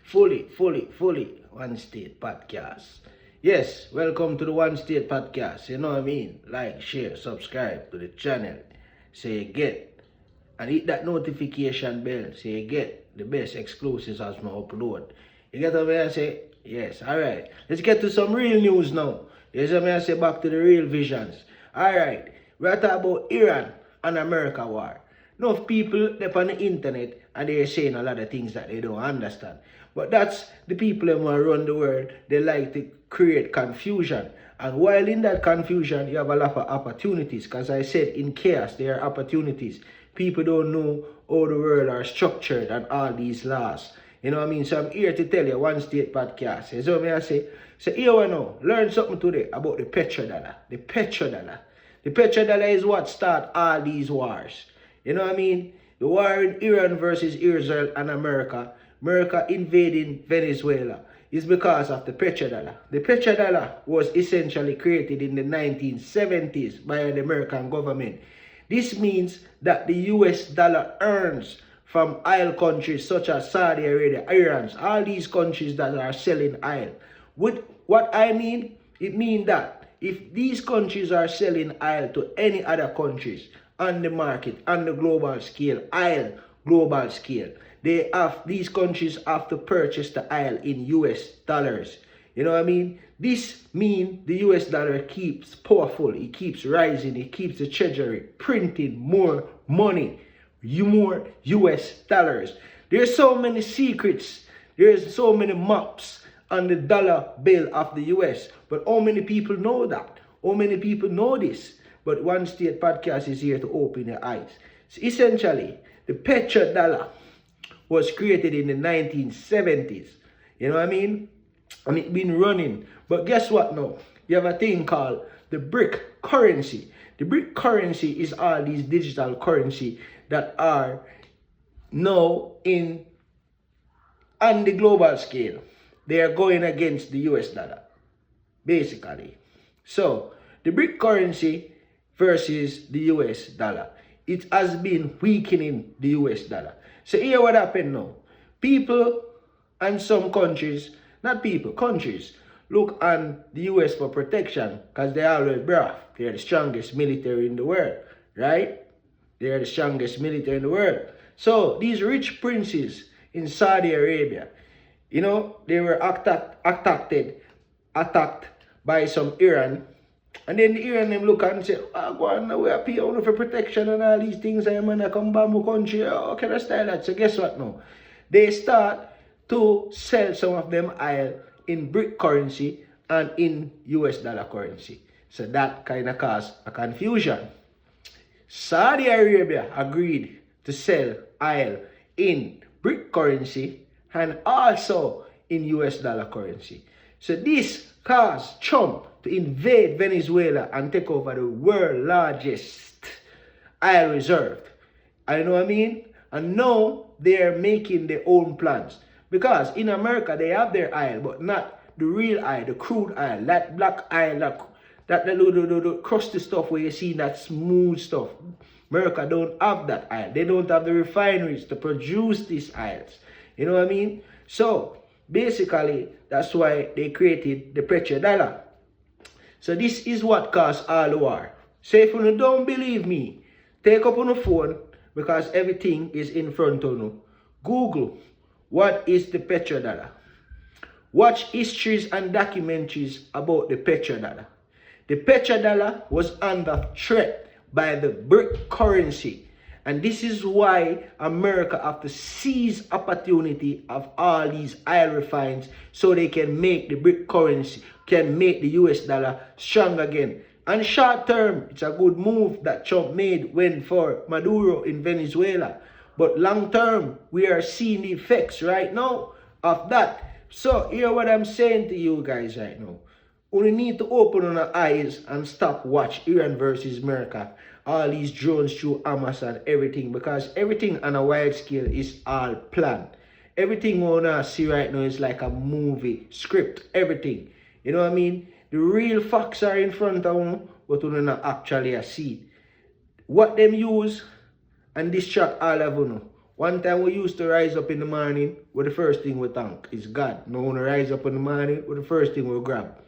fully One State Podcast. Yes, welcome to the One State Podcast. You know what I mean? Like, share, subscribe to the channel. So you get and hit that notification bell so you get the best exclusives as I upload. You get what I say? Yes, alright. Let's get to some real news now. Yes, I say back to the real visions. Alright, we're talking about Iran and America war. Enough people up on the internet and they're saying a lot of things that they don't understand. But that's the people who run the world. They like to create confusion. And while in that confusion, you have a lot of opportunities. Because I said in chaos, there are opportunities. People don't know how the world are structured and all these laws. You know what I mean? So I'm here to tell you One State Podcast. You know what I say? So here we know. Learn something today about the petrodollar. The petrodollar. The petrodollar is what start all these wars. You know what I mean? The war in Iran versus Israel and America. America invading Venezuela is because of the petrodollar. The petrodollar was essentially created in the 1970s by the American government. This means that the US dollar earns from oil countries such as Saudi Arabia, Iran, all these countries that are selling oil. With what I mean, it means that if these countries are selling oil to any other countries on the market, on the global scale, oil global scale, these countries have to purchase the oil in US dollars. You know what I mean? This means the US dollar keeps powerful, it keeps rising, it keeps the treasury printing more money, more US dollars. There's so many secrets, there's so many maps on the dollar bill of the US. But how many people know that? How many people know this? But One State Podcast is here to open your eyes. So essentially, the petrodollar was created in the 1970s. You know what I mean? And it's been running. But guess what now? You have a thing called the brick currency. The brick currency is all these digital currency that are now on the global scale. They are going against the US dollar, basically. So, the brick currency versus the US dollar. It has been weakening the US dollar. So here what happened now. People and some countries, not people, countries, look on the US for protection because they always brave. They're the strongest military in the world, right? They're the strongest military in the world. So these rich princes in Saudi Arabia, you know, they were attacked by some Iran. And then the Iran them look and say, go on, we are paying for protection and all these things. And man, come back my country. How can I style that? So guess what now? They start to sell some of them oil in brick currency and in US dollar currency. So that kind of caused a confusion. Saudi Arabia agreed to sell oil in brick currency and also in US dollar currency. So this caused Trump to invade Venezuela and take over the world's largest oil reserve. I know what I mean? And now they're making their own plans. Because in America, they have their oil, but not the real oil, the crude oil, that black oil, that the crusty stuff where you see that smooth stuff. America don't have that oil. They don't have the refineries to produce these oils. You know what I mean? So, basically, that's why they created the petrodollar. So this is what caused all the war. So if you don't believe me, take up on the phone because everything is in front of you. Google, what is the petrodollar? Watch histories and documentaries about the petrodollar. The petrodollar was under threat by the brick currency. And this is why America have to seize opportunity of all these oil refines so they can make the brick currency, can make the US dollar strong again. And short term, it's a good move that Trump made when for Maduro in Venezuela. But long term, we are seeing the effects right now of that. So hear what I'm saying to you guys right now. We need to open our eyes and stop watch Iran versus America. All these drones through Hamas and everything, because everything on a wide scale is all planned. Everything we wanna see right now is like a movie script. Everything, you know what I mean? The real facts are in front of you, but we don't actually see what them use and distract all of you. One time we used to rise up in the morning, with the first thing we thank is God. Now when we rise up in the morning, with the first thing we grab.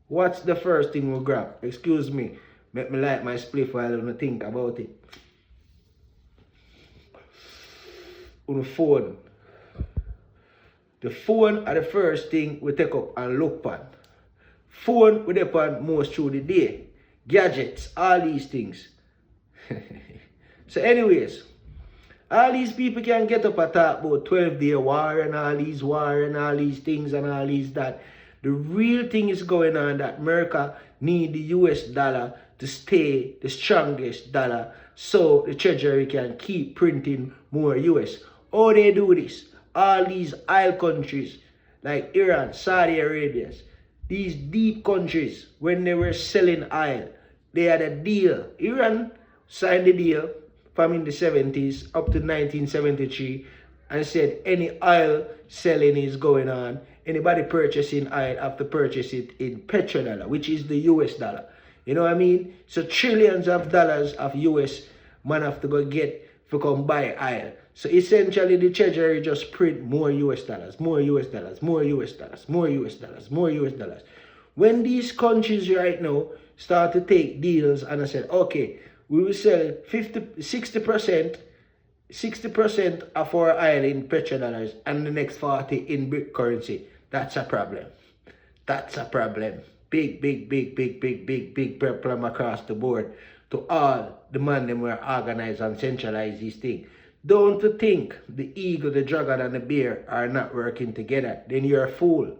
What's the first thing we grab? Excuse me. Make me light my spliff while I don't think about it. On the phone. The phone are the first thing we take up and look at. Phone we depend most through the day. Gadgets, all these things. So anyways, all these people can get up and talk about 12-day war and all these war and all these things and all these that. The real thing is going on that America need the US dollar to stay the strongest dollar so the treasury can keep printing more US. How they do this? All these oil countries like Iran, Saudi Arabia, these deep countries, when they were selling oil, they had a deal. Iran signed the deal from in the 70s up to 1973 and said any oil selling is going on. Anybody purchasing oil have to purchase it in petrodollar, which is the US dollar. You know what I mean? So trillions of dollars of US man have to go get to come buy oil. So essentially the treasury just print more US dollars, more US dollars, more US dollars, more US dollars, more US dollars. When these countries right now start to take deals and I said, okay, we will sell 60% of our oil in petrodollars and the next 40 in brick currency. That's a problem. That's a problem. Big problem across the board to all the man them were organize and centralize these things. Don't think the eagle, the dragon and the bear are not working together. Then you're a fool.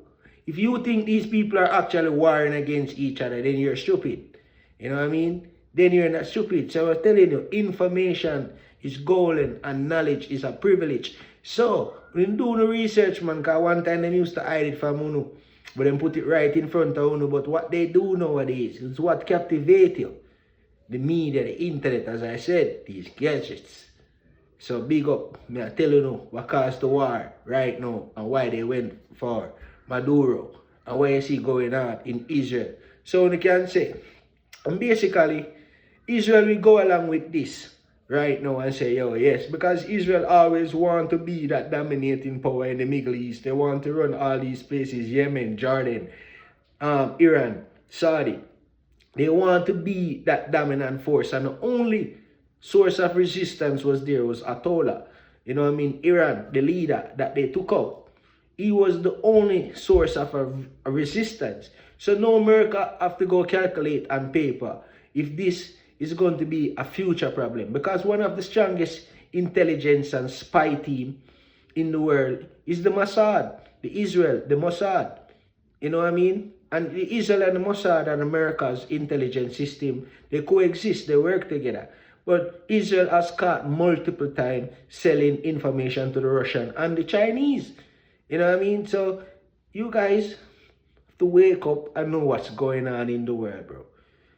If you think these people are actually warring against each other, then you're stupid. You know what I mean? Then you're not stupid. So I was telling you, information is golden and knowledge is a privilege. So, when you do the research, man, because one time they used to hide it from Unu, but then put it right in front of Unu. But what they do nowadays is what captivates you. The media, the internet, as I said, these gadgets. So big up, me I tell you now, what caused the war right now and why they went for Maduro and what you see going on in Israel. So you can say, and basically, Israel will go along with this right now and say, yo, yes, because Israel always want to be that dominating power in the Middle East. They want to run all these places, Yemen, Jordan, Iran, Saudi. They want to be that dominant force, and the only source of resistance was Ayatollah. You know what I mean? Iran, the leader that they took out. He was the only source of a resistance. So now America have to go calculate on paper if this is going to be a future problem. Because one of the strongest intelligence and spy team in the world is the Mossad, the Israel, the Mossad. You know what I mean? And the Israel and the Mossad and America's intelligence system, they coexist, they work together. But Israel has caught multiple times selling information to the Russian and the Chinese. You know what I mean? So you guys have to wake up and know what's going on in the world, bro.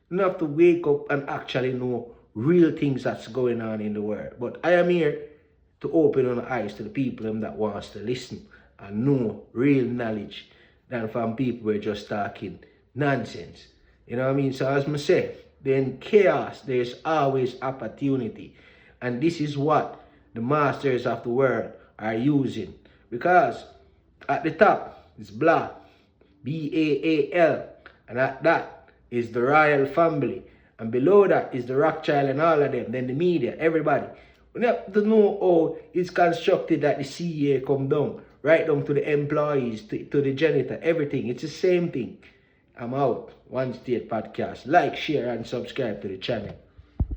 You have to wake up and actually know real things that's going on in the world. But I am here to open our eyes to the people that wants to listen and know real knowledge than from people who are just talking nonsense. You know what I mean? So as I say, in chaos, there's always opportunity. And this is what the masters of the world are using. Because at the top is black, B-A-A-L. And at that is the royal family. And below that is the Rothschild and all of them. Then the media, everybody. We have to know how it's constructed that the CA come down. Right down to the employees, to the janitor, everything. It's the same thing. I'm out. One State Podcast. Like, share, and subscribe to the channel.